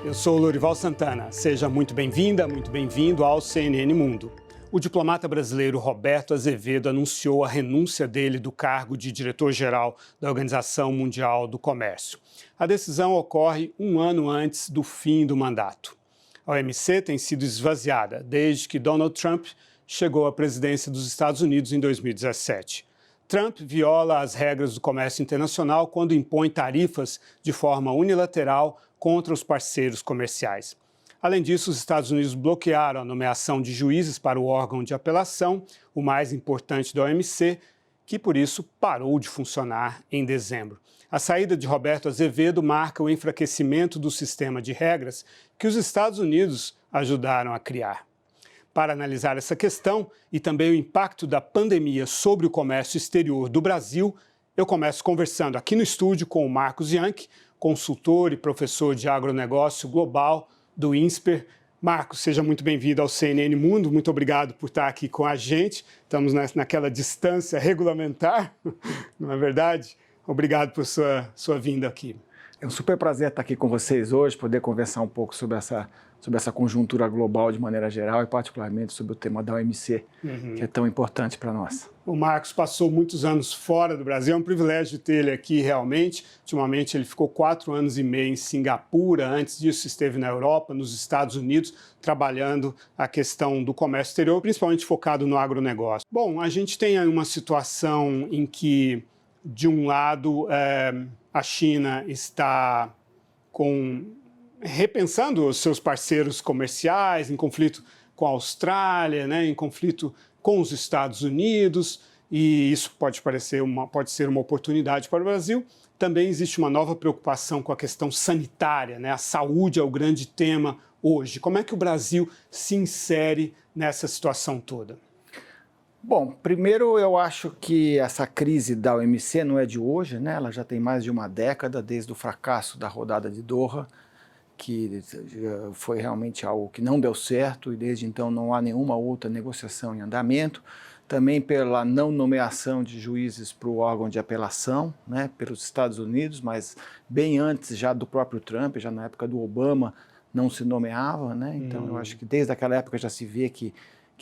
eu sou o Lorival Santana. Seja muito bem-vinda, muito bem-vindo ao CNN Mundo. O diplomata brasileiro Roberto Azevedo anunciou a renúncia dele do cargo de diretor-geral da Organização Mundial do Comércio. A decisão ocorre um ano antes do fim do mandato. A OMC tem sido esvaziada desde que Donald Trump chegou à presidência dos Estados Unidos em 2017. Trump viola as regras do comércio internacional quando impõe tarifas de forma unilateral contra os parceiros comerciais. Além disso, os Estados Unidos bloquearam a nomeação de juízes para o órgão de apelação, o mais importante da OMC, que por isso parou de funcionar em dezembro. A saída de Roberto Azevedo marca o enfraquecimento do sistema de regras que os Estados Unidos ajudaram a criar. Para analisar essa questão e também o impacto da pandemia sobre o comércio exterior do Brasil, eu começo conversando aqui no estúdio com o Marcos Yancke, consultor e professor de agronegócio global do INSPER. Marcos, seja muito bem-vindo ao CNN Mundo, muito obrigado por estar aqui com a gente. Estamos naquela distância regulamentar, não é verdade? Obrigado por sua vinda aqui. É um super prazer estar aqui com vocês hoje, poder conversar um pouco sobre essa conjuntura global de maneira geral e particularmente sobre o tema da OMC, que é tão importante para nós. O Marcos passou muitos anos fora do Brasil, é um privilégio ter ele aqui realmente. Ultimamente ele ficou 4 anos e meio em Singapura, antes disso esteve na Europa, nos Estados Unidos, trabalhando a questão do comércio exterior, principalmente focado no agronegócio. Bom, a gente tem aí uma situação em que, de um lado, a China está repensando os seus parceiros comerciais, em conflito com a Austrália, em conflito com os Estados Unidos, e isso pode ser uma oportunidade para o Brasil. Também existe uma nova preocupação com a questão sanitária, A saúde é o grande tema hoje. Como é que o Brasil se insere nessa situação toda? Bom, primeiro eu acho que essa crise da OMC não é de hoje, Ela já tem mais de uma década, desde o fracasso da rodada de Doha, que foi realmente algo que não deu certo e desde então não há nenhuma outra negociação em andamento. Também pela não nomeação de juízes para o órgão de apelação, pelos Estados Unidos, mas bem antes já do próprio Trump, já na época do Obama não se nomeava, Então eu acho que desde aquela época já se vê que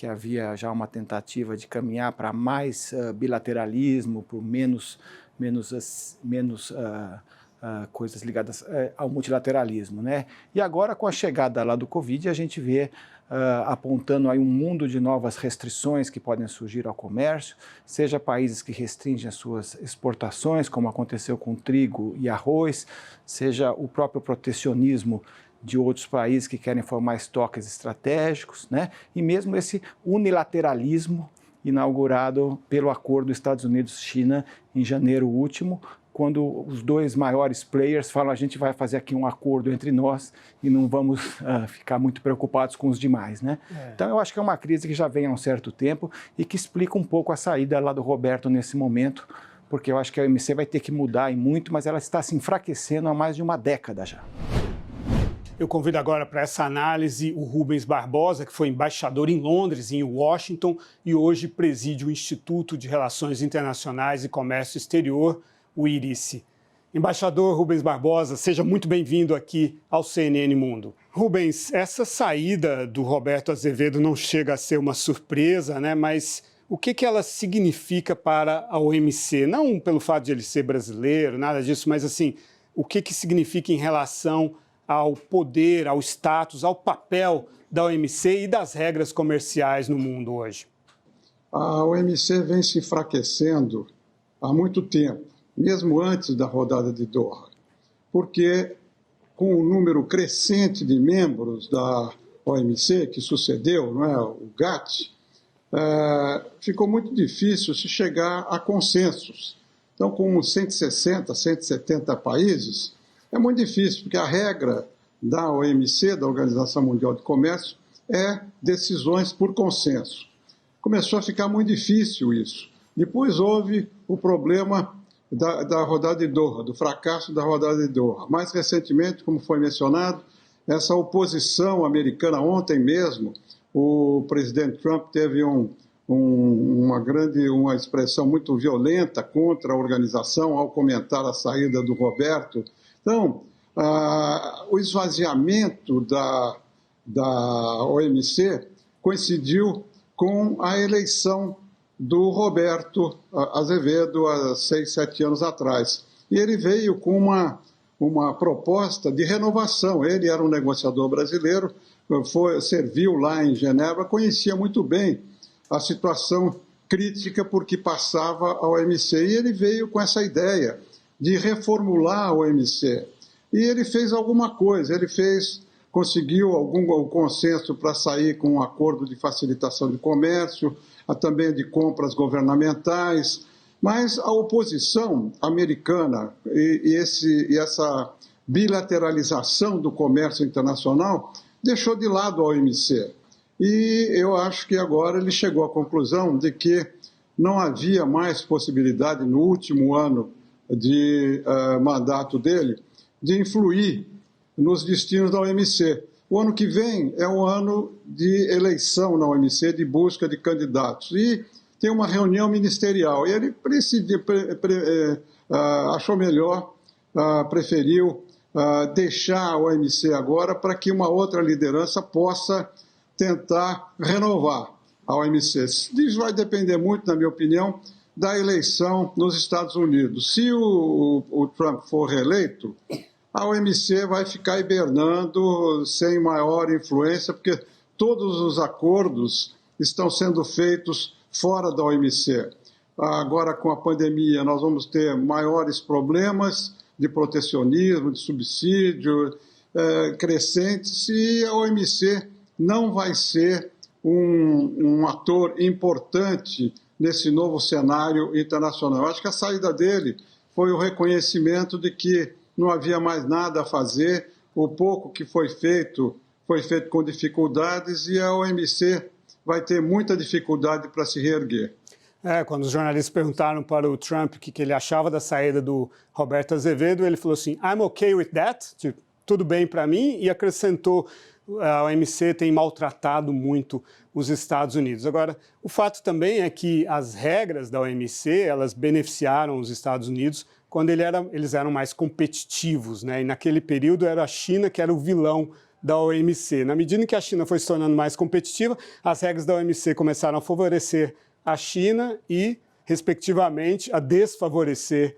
havia já uma tentativa de caminhar para mais bilateralismo, por menos coisas ligadas ao multilateralismo, E agora, com a chegada lá do Covid, a gente vê apontando aí um mundo de novas restrições que podem surgir ao comércio, seja países que restringem as suas exportações, como aconteceu com trigo e arroz, seja o próprio protecionismo de outros países que querem formar estoques estratégicos, E mesmo esse unilateralismo inaugurado pelo acordo Estados Unidos-China em janeiro último, quando os dois maiores players falam a gente vai fazer aqui um acordo entre nós e não vamos ficar muito preocupados com os demais, Então eu acho que é uma crise que já vem há um certo tempo e que explica um pouco a saída lá do Roberto nesse momento, porque eu acho que a OMC vai ter que mudar e muito, mas ela está se enfraquecendo há mais de uma década já. Eu convido agora para essa análise o Rubens Barbosa, que foi embaixador em Londres e em Washington e hoje preside o Instituto de Relações Internacionais e Comércio Exterior, o IRICE. Embaixador Rubens Barbosa, seja muito bem-vindo aqui ao CNN Mundo. Rubens, essa saída do Roberto Azevedo não chega a ser uma surpresa, Mas o que ela significa para a OMC? Não pelo fato de ele ser brasileiro, nada disso, mas assim, o que significa em relação ao poder, ao status, ao papel da OMC e das regras comerciais no mundo hoje? A OMC vem se enfraquecendo há muito tempo, mesmo antes da rodada de Doha, porque com o número crescente de membros da OMC, que sucedeu, o GATT, ficou muito difícil se chegar a consensos. Então, com 160, 170 países, é muito difícil, porque a regra da OMC, da Organização Mundial de Comércio, é decisões por consenso. Começou a ficar muito difícil isso. Depois houve o problema da rodada de Doha, do fracasso da rodada de Doha. Mais recentemente, como foi mencionado, essa oposição americana, ontem mesmo, o presidente Trump teve uma expressão muito violenta contra a organização ao comentar a saída do Roberto. Então, o esvaziamento da OMC coincidiu com a eleição do Roberto Azevedo há 6, 7 anos atrás. E ele veio com uma proposta de renovação. Ele era um negociador brasileiro, serviu lá em Genebra, conhecia muito bem a situação crítica por que passava a OMC. E ele veio com essa ideia de reformular a OMC. E ele fez alguma coisa, conseguiu algum consenso para sair com um acordo de facilitação de comércio, também de compras governamentais, mas a oposição americana e essa bilateralização do comércio internacional deixou de lado a OMC. E eu acho que agora ele chegou à conclusão de que não havia mais possibilidade, no último ano de mandato dele, de influir nos destinos da OMC. O ano que vem é um ano de eleição na OMC, de busca de candidatos. E tem uma reunião ministerial. E ele achou melhor, preferiu deixar a OMC agora para que uma outra liderança possa tentar renovar a OMC. Isso vai depender muito, na minha opinião, da eleição nos Estados Unidos. Se o Trump for reeleito, a OMC vai ficar hibernando sem maior influência, porque todos os acordos estão sendo feitos fora da OMC. Agora, com a pandemia, nós vamos ter maiores problemas de protecionismo, de subsídio crescentes, e a OMC não vai ser um ator importante nesse novo cenário internacional. Eu acho que a saída dele foi o reconhecimento de que não havia mais nada a fazer, o pouco que foi feito com dificuldades, e a OMC vai ter muita dificuldade para se reerguer. Quando os jornalistas perguntaram para o Trump o que ele achava da saída do Roberto Azevedo, ele falou assim, I'm okay with that, tipo, tudo bem para mim, e acrescentou, a OMC tem maltratado muito os Estados Unidos. Agora, o fato também é que as regras da OMC, elas beneficiaram os Estados Unidos quando eles eram mais competitivos, né? E naquele período era a China que era o vilão da OMC. Na medida em que a China foi se tornando mais competitiva, as regras da OMC começaram a favorecer a China e, respectivamente, a desfavorecer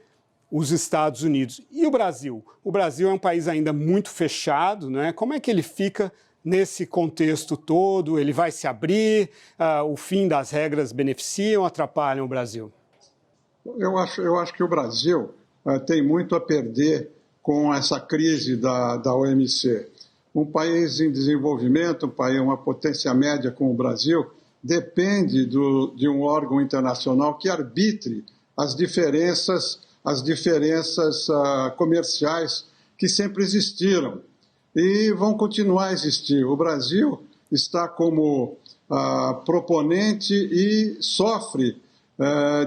os Estados Unidos. E o Brasil? O Brasil é um país ainda muito fechado, né? Como é que ele fica nesse contexto todo? Ele vai se abrir? O fim das regras beneficiam ou atrapalham o Brasil? Eu acho que o Brasil tem muito a perder com essa crise da OMC. Um país em desenvolvimento, uma potência média como o Brasil, depende de um órgão internacional que arbitre as diferenças comerciais que sempre existiram e vão continuar a existir. O Brasil está como proponente e sofre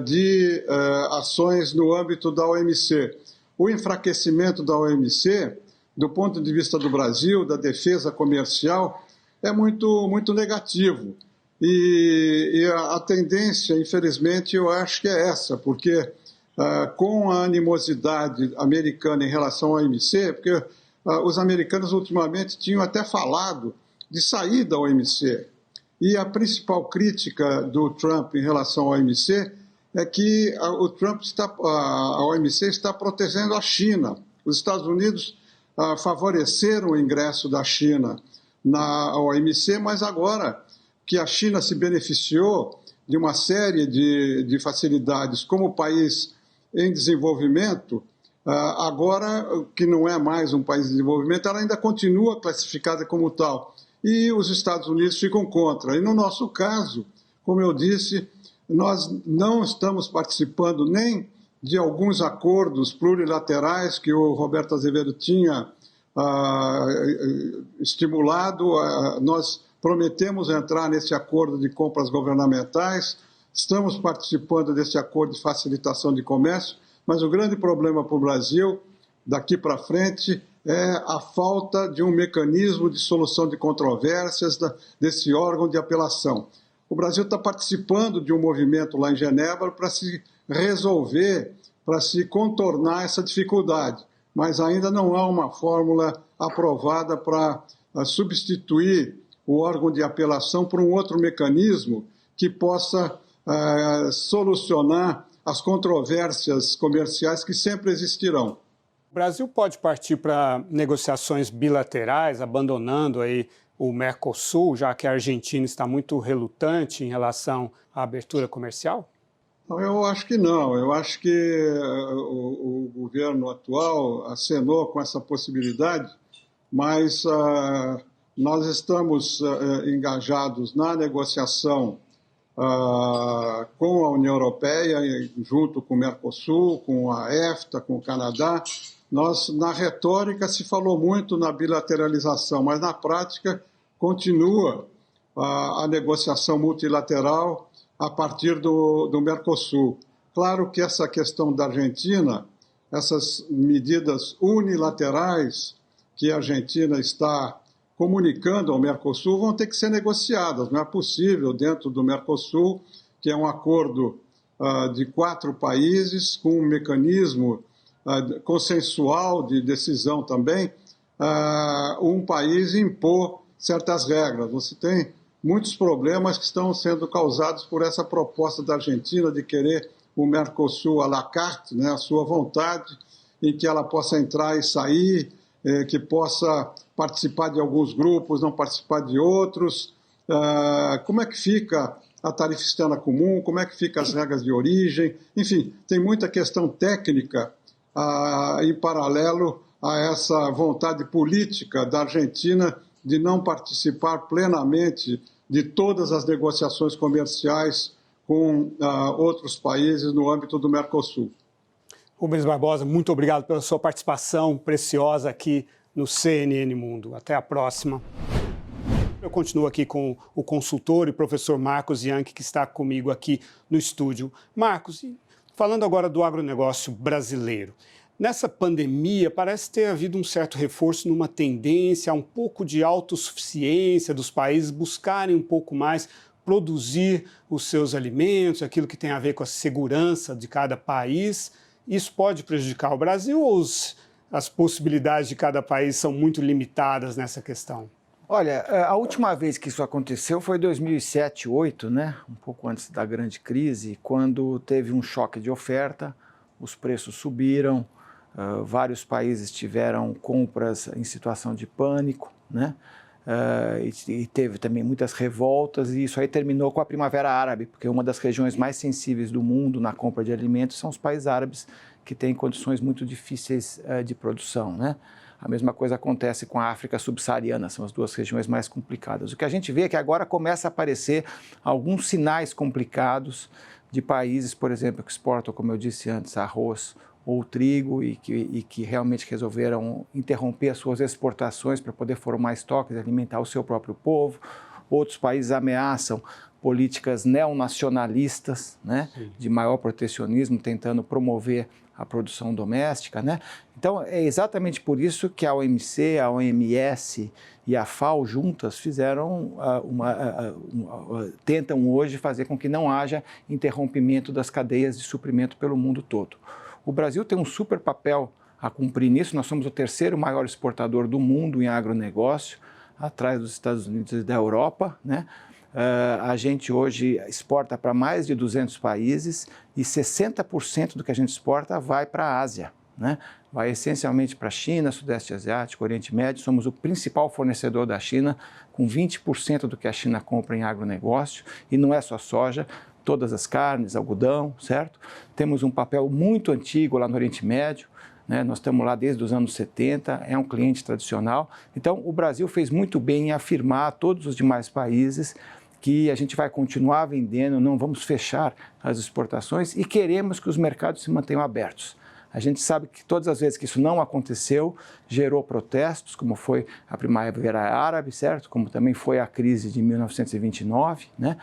de ações no âmbito da OMC. O enfraquecimento da OMC, do ponto de vista do Brasil, da defesa comercial, é muito, muito negativo. E a tendência, infelizmente, eu acho que é essa, porque com a animosidade americana em relação à OMC, porque os americanos ultimamente tinham até falado de sair da OMC. E a principal crítica do Trump em relação à OMC é que a OMC está protegendo a China. Os Estados Unidos favoreceram o ingresso da China na OMC, mas agora que a China se beneficiou de uma série de facilidades como país em desenvolvimento, agora que não é mais um país em desenvolvimento, ela ainda continua classificada como tal. E os Estados Unidos ficam contra. E no nosso caso, como eu disse, nós não estamos participando nem de alguns acordos plurilaterais que o Roberto Azevedo tinha estimulado. Nós prometemos entrar nesse acordo de compras governamentais, estamos participando desse acordo de facilitação de comércio, mas o grande problema para o Brasil, daqui para frente, é a falta de um mecanismo de solução de controvérsias desse órgão de apelação. O Brasil está participando de um movimento lá em Genebra para se resolver, para se contornar essa dificuldade, mas ainda não há uma fórmula aprovada para substituir o órgão de apelação por um outro mecanismo que possa solucionar as controvérsias comerciais que sempre existirão. O Brasil pode partir para negociações bilaterais, abandonando aí o Mercosul, já que a Argentina está muito relutante em relação à abertura comercial? Eu acho que não. Eu acho que o governo atual acenou com essa possibilidade, mas nós estamos engajados na negociação com a União Europeia, junto com o Mercosul, com a EFTA, com o Canadá. Na retórica se falou muito na bilateralização, mas na prática continua a negociação multilateral a partir do Mercosul. Claro que essa questão da Argentina, essas medidas unilaterais que a Argentina está comunicando ao Mercosul vão ter que ser negociadas. Não é possível, dentro do Mercosul, que é um acordo de 4 países, com um mecanismo consensual de decisão também, um país impor certas regras. Você tem muitos problemas que estão sendo causados por essa proposta da Argentina de querer o Mercosul à la carte, né, a sua vontade, em que ela possa entrar e sair, que possa participar de alguns grupos, não participar de outros. Como é que fica a tarifa externa comum, como é que ficam as regras de origem, enfim, tem muita questão técnica em paralelo a essa vontade política da Argentina de não participar plenamente de todas as negociações comerciais com outros países no âmbito do Mercosul. Rubens Barbosa, muito obrigado pela sua participação preciosa aqui no CNN Mundo. Até a próxima. Eu continuo aqui com o consultor e professor Marcos Yankee, que está comigo aqui no estúdio. Marcos, falando agora do agronegócio brasileiro. Nessa pandemia, parece ter havido um certo reforço numa tendência a um pouco de autossuficiência dos países buscarem um pouco mais produzir os seus alimentos, aquilo que tem a ver com a segurança de cada país. Isso pode prejudicar o Brasil ou as possibilidades de cada país são muito limitadas nessa questão? Olha, a última vez que isso aconteceu foi em 2007, 2008, né? Um pouco antes da grande crise, quando teve um choque de oferta, os preços subiram, vários países tiveram compras em situação de pânico, né? E teve também muitas revoltas, e isso aí terminou com a Primavera Árabe, porque uma das regiões mais sensíveis do mundo na compra de alimentos são os países árabes, que têm condições muito difíceis de produção, né? A mesma coisa acontece com a África subsaariana, são as duas regiões mais complicadas. O que a gente vê é que agora começa a aparecer alguns sinais complicados de países, por exemplo, que exportam, como eu disse antes, arroz ou trigo e que realmente resolveram interromper as suas exportações para poder formar estoques e alimentar o seu próprio povo. Outros países ameaçam políticas neonacionalistas, né, de maior protecionismo, tentando promover a produção doméstica, né? Então, é exatamente por isso que a OMC, a OMS e a FAO juntas fizeram tentam hoje fazer com que não haja interrompimento das cadeias de suprimento pelo mundo todo. O Brasil tem um super papel a cumprir nisso. Nós somos o terceiro maior exportador do mundo em agronegócio, atrás dos Estados Unidos e da Europa, né? A gente hoje exporta para mais de 200 países e 60% do que a gente exporta vai para a Ásia, né? Vai essencialmente para a China, Sudeste Asiático, Oriente Médio. Somos o principal fornecedor da China, com 20% do que a China compra em agronegócio, e não é só soja, todas as carnes, algodão, certo? Temos um papel muito antigo lá no Oriente Médio, né? Nós estamos lá desde os anos 70, é um cliente tradicional. Então, o Brasil fez muito bem em afirmar a todos os demais países que a gente vai continuar vendendo, não vamos fechar as exportações e queremos que os mercados se mantenham abertos. A gente sabe que todas as vezes que isso não aconteceu, gerou protestos, como foi a Primavera Árabe, certo? Como também foi a crise de 1929, né?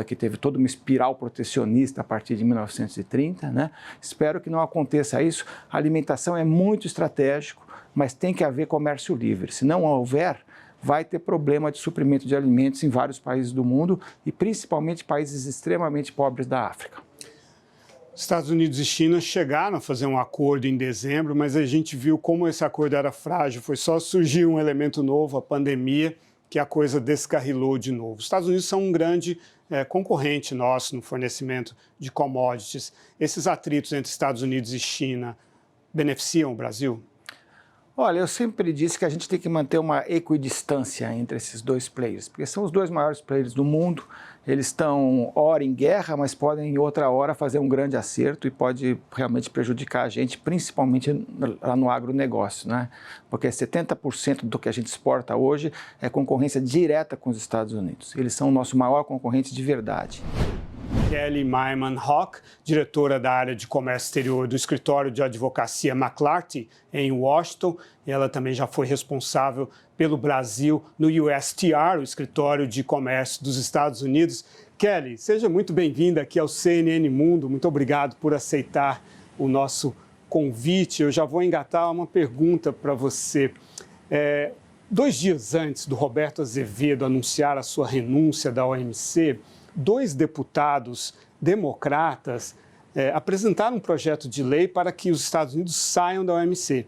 Que teve toda uma espiral protecionista a partir de 1930, né? Espero que não aconteça isso. A alimentação é muito estratégico, mas tem que haver comércio livre. Se não houver, vai ter problema de suprimento de alimentos em vários países do mundo e principalmente países extremamente pobres da África. Estados Unidos e China chegaram a fazer um acordo em dezembro, mas a gente viu como esse acordo era frágil. Foi só surgir um elemento novo, a pandemia, que a coisa descarrilou de novo. Os Estados Unidos são um grande concorrente nosso no fornecimento de commodities. Esses atritos entre Estados Unidos e China beneficiam o Brasil? Olha, eu sempre disse que a gente tem que manter uma equidistância entre esses dois players, porque são os dois maiores players do mundo. Eles estão, ora, em guerra, mas podem, em outra hora, fazer um grande acerto e pode realmente prejudicar a gente, principalmente lá no agronegócio, né? Porque 70% do que a gente exporta hoje é concorrência direta com os Estados Unidos. Eles são o nosso maior concorrente de verdade. Kelly Maiman Hawk, diretora da área de comércio exterior do escritório de advocacia McLarty, em Washington. Ela também já foi responsável pelo Brasil no USTR, o escritório de comércio dos Estados Unidos. Kelly, seja muito bem-vinda aqui ao CNN Mundo. Muito obrigado por aceitar o nosso convite. Eu já vou engatar uma pergunta para você. 2 dias antes do Roberto Azevedo anunciar a sua renúncia da OMC, 2 deputados democratas apresentaram um projeto de lei para que os Estados Unidos saiam da OMC.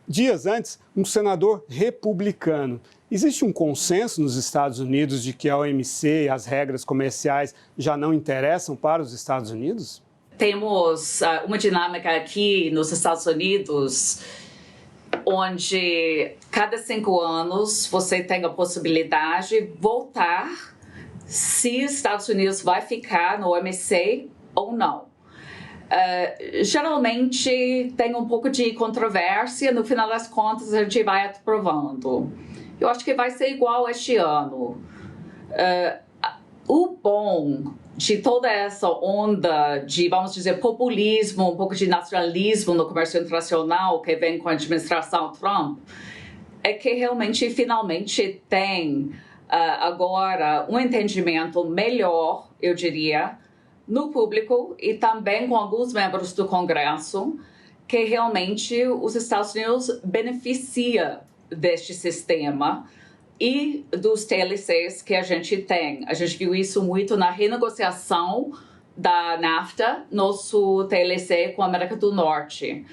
Dias antes, um senador republicano. Existe um consenso nos Estados Unidos de que a OMC e as regras comerciais já não interessam para os Estados Unidos? Temos uma dinâmica aqui nos Estados Unidos onde cada 5 anos você tem a possibilidade de voltar se os Estados Unidos vai ficar no OMC ou não. Geralmente tem um pouco de controvérsia, no final das contas a gente vai aprovando. Eu acho que vai ser igual este ano. O bom de toda essa onda de, vamos dizer, populismo, um pouco de nacionalismo no comércio internacional que vem com a administração Trump, é que realmente, finalmente, tem agora um entendimento melhor, eu diria, no público e também com alguns membros do Congresso, que realmente os Estados Unidos beneficia deste sistema e dos TLCs que a gente tem. A gente viu isso muito na renegociação da NAFTA, nosso TLC com a América do Norte.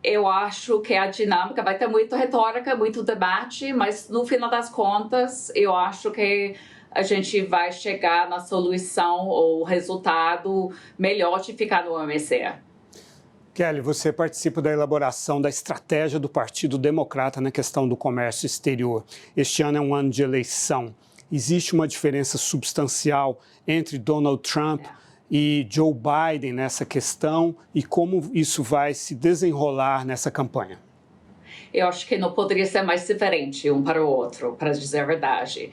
Eu acho que a dinâmica vai ter muita retórica, muito debate, mas no final das contas, eu acho que a gente vai chegar na solução ou resultado melhor de ficar no OMC. Kelly, você participa da elaboração da estratégia do Partido Democrata na questão do comércio exterior. Este ano é um ano de eleição. Existe uma diferença substancial entre Donald Trump e Joe Biden nessa questão e como isso vai se desenrolar nessa campanha? Eu acho que não poderia ser mais diferente um para o outro, para dizer a verdade.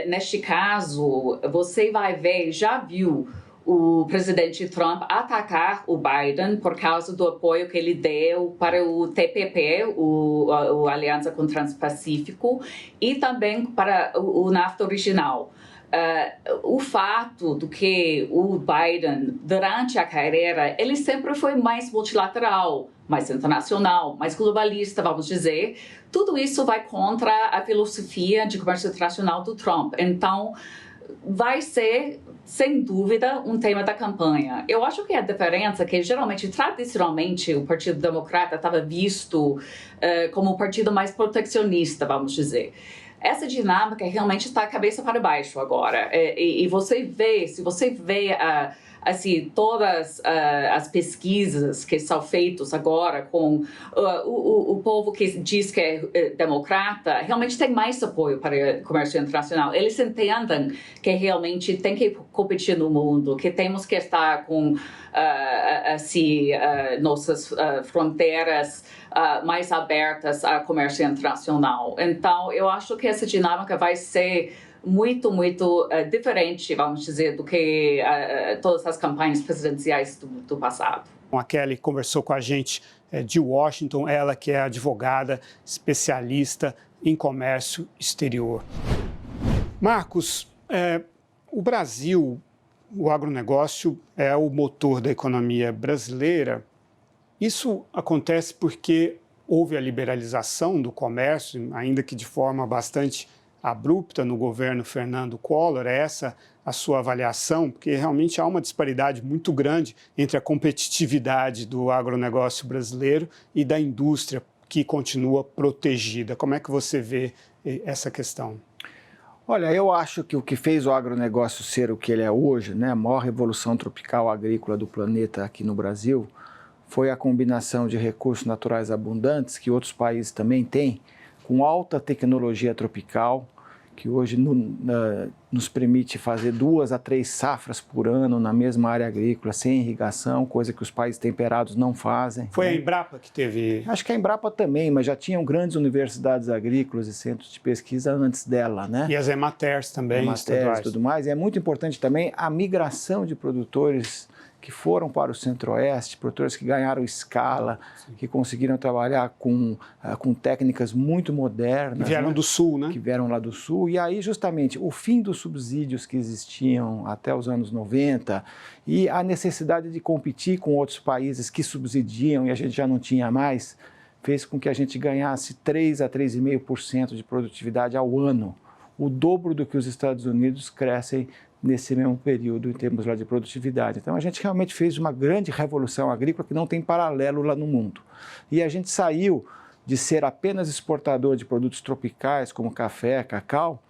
Neste caso, você vai ver, já viu o presidente Trump atacar o Biden por causa do apoio que ele deu para o TPP, a Aliança com o Transpacífico, e também para o NAFTA original. O fato do que o Biden, durante a carreira, ele sempre foi mais multilateral, mais internacional, mais globalista, vamos dizer. Tudo isso vai contra a filosofia de comércio internacional do Trump. Então, vai ser, sem dúvida, um tema da campanha. Eu acho que a diferença é que, geralmente, tradicionalmente, o Partido Democrata estava visto como um partido mais protecionista, vamos dizer. Essa dinâmica realmente está cabeça para baixo agora. E você vê, se você vê assim, todas as pesquisas que são feitas agora com o povo que diz que é democrata, realmente tem mais apoio para o comércio internacional. Eles entendem que realmente tem que competir no mundo, que temos que estar com assim, nossas fronteiras mais abertas ao comércio internacional. Então, eu acho que essa dinâmica vai ser muito diferente, vamos dizer, do que todas as campanhas presidenciais do passado. A Kelly conversou com a gente de Washington, ela que é advogada especialista em comércio exterior. Marcos, o Brasil, o agronegócio é o motor da economia brasileira. Isso acontece porque houve a liberalização do comércio, ainda que de forma bastante abrupta no governo Fernando Collor. É essa a sua avaliação, porque realmente há uma disparidade muito grande entre a competitividade do agronegócio brasileiro e da indústria que continua protegida. Como é que você vê essa questão? Olha, eu acho que o que fez o agronegócio ser o que ele é hoje, né, a maior revolução tropical agrícola do planeta aqui no Brasil, foi a combinação de recursos naturais abundantes, que outros países também têm, com alta tecnologia tropical, que hoje nos permite fazer 2 a 3 safras por ano na mesma área agrícola, sem irrigação, coisa que os países temperados não fazem. Foi a Embrapa que teve... Acho que a Embrapa também, mas já tinham grandes universidades agrícolas e centros de pesquisa antes dela, né? E as Ematers também, Ematers e tudo mais. E é muito importante também a migração de produtores que foram para o Centro-Oeste, produtores que ganharam escala, que conseguiram trabalhar com técnicas muito modernas. Que vieram, né, do Sul, né? Que vieram lá do Sul. E aí, justamente, o fim dos subsídios que existiam até os anos 90 e a necessidade de competir com outros países que subsidiam e a gente já não tinha mais, fez com que a gente ganhasse 3 a 3,5% de produtividade ao ano, o dobro do que os Estados Unidos crescem nesse mesmo período em termos lá de produtividade. Então a gente realmente fez uma grande revolução agrícola que não tem paralelo lá no mundo. E a gente saiu de ser apenas exportador de produtos tropicais como café, cacau,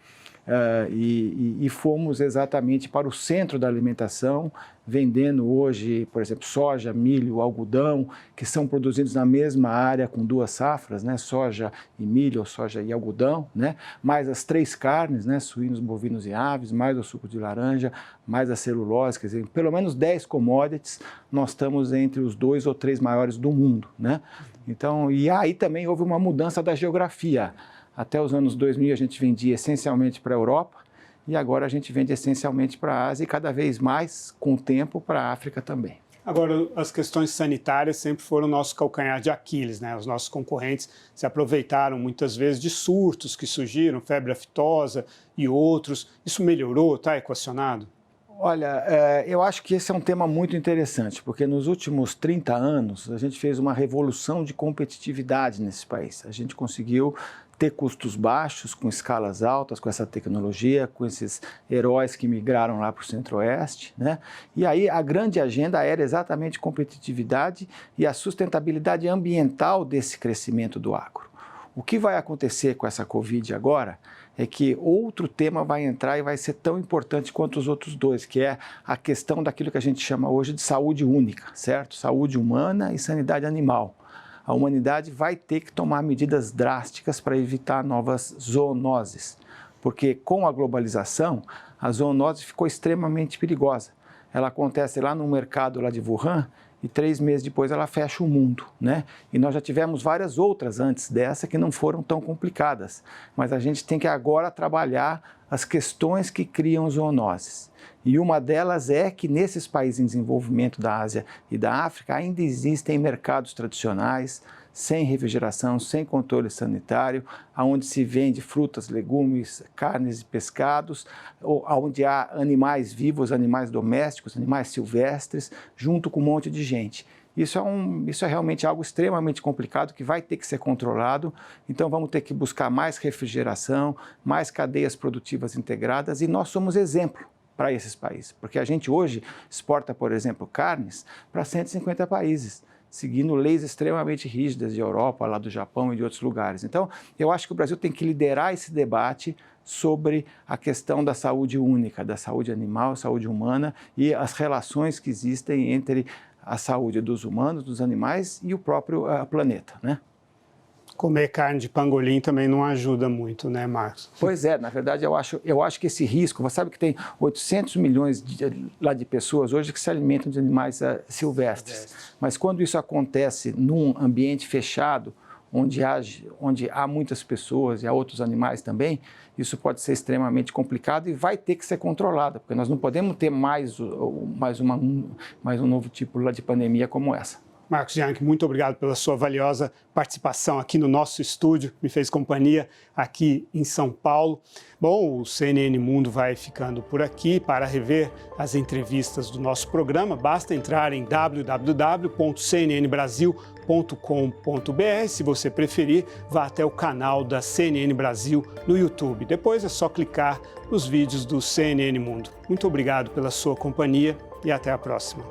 e fomos exatamente para o centro da alimentação, vendendo hoje, por exemplo, soja, milho, algodão, que são produzidos na mesma área com 2 safras, né? Soja e milho, ou soja e algodão, né? Mais as 3 carnes, né? Suínos, bovinos e aves, mais o suco de laranja, mais a celulose, quer dizer, pelo menos 10 commodities, nós estamos entre os 2 ou 3 maiores do mundo, né? Então, e aí também houve uma mudança da geografia. Até os anos 2000 a gente vendia essencialmente para a Europa e agora a gente vende essencialmente para a Ásia e cada vez mais, com o tempo, para a África também. Agora, as questões sanitárias sempre foram o nosso calcanhar de Aquiles, né? Os nossos concorrentes se aproveitaram muitas vezes de surtos que surgiram, febre aftosa e outros. Isso melhorou, está equacionado? Olha, eu acho que esse é um tema muito interessante, porque nos últimos 30 anos a gente fez uma revolução de competitividade nesse país. A gente conseguiu ter custos baixos, com escalas altas, com essa tecnologia, com esses heróis que migraram lá para o Centro-Oeste, né? E aí a grande agenda era exatamente competitividade e a sustentabilidade ambiental desse crescimento do agro. O que vai acontecer com essa Covid agora é que outro tema vai entrar e vai ser tão importante quanto os outros dois, que é a questão daquilo que a gente chama hoje de saúde única, certo? Saúde humana e sanidade animal. A humanidade vai ter que tomar medidas drásticas para evitar novas zoonoses, porque com a globalização, a zoonose ficou extremamente perigosa. Ela acontece lá no mercado lá de Wuhan e 3 meses depois ela fecha o mundo, né? E nós já tivemos várias outras antes dessa que não foram tão complicadas, mas a gente tem que agora trabalhar as questões que criam zoonoses. E uma delas é que nesses países em desenvolvimento da Ásia e da África ainda existem mercados tradicionais, sem refrigeração, sem controle sanitário, onde se vende frutas, legumes, carnes e pescados, onde há animais vivos, animais domésticos, animais silvestres, junto com um monte de gente. Isso é realmente algo extremamente complicado que vai ter que ser controlado, então vamos ter que buscar mais refrigeração, mais cadeias produtivas integradas e nós somos exemplo para esses países, porque a gente hoje exporta, por exemplo, carnes para 150 países, seguindo leis extremamente rígidas de Europa, lá do Japão e de outros lugares. Então, eu acho que o Brasil tem que liderar esse debate sobre a questão da saúde única, da saúde animal, saúde humana e as relações que existem entre a saúde dos humanos, dos animais e o próprio planeta, né? Comer carne de pangolim também não ajuda muito, né, Marcos? Pois é, na verdade eu acho que esse risco, você sabe que tem 800 milhões de pessoas hoje que se alimentam de animais silvestres, mas quando isso acontece num ambiente fechado, onde há muitas pessoas e há outros animais também, isso pode ser extremamente complicado e vai ter que ser controlado, porque nós não podemos ter mais um novo tipo de pandemia como essa. Marcos Bianchi, muito obrigado pela sua valiosa participação aqui no nosso estúdio, me fez companhia aqui em São Paulo. Bom, o CNN Mundo vai ficando por aqui. Para rever as entrevistas do nosso programa, basta entrar em www.cnnbrasil.com.br. Se você preferir, vá até o canal da CNN Brasil no YouTube. Depois é só clicar nos vídeos do CNN Mundo. Muito obrigado pela sua companhia e até a próxima.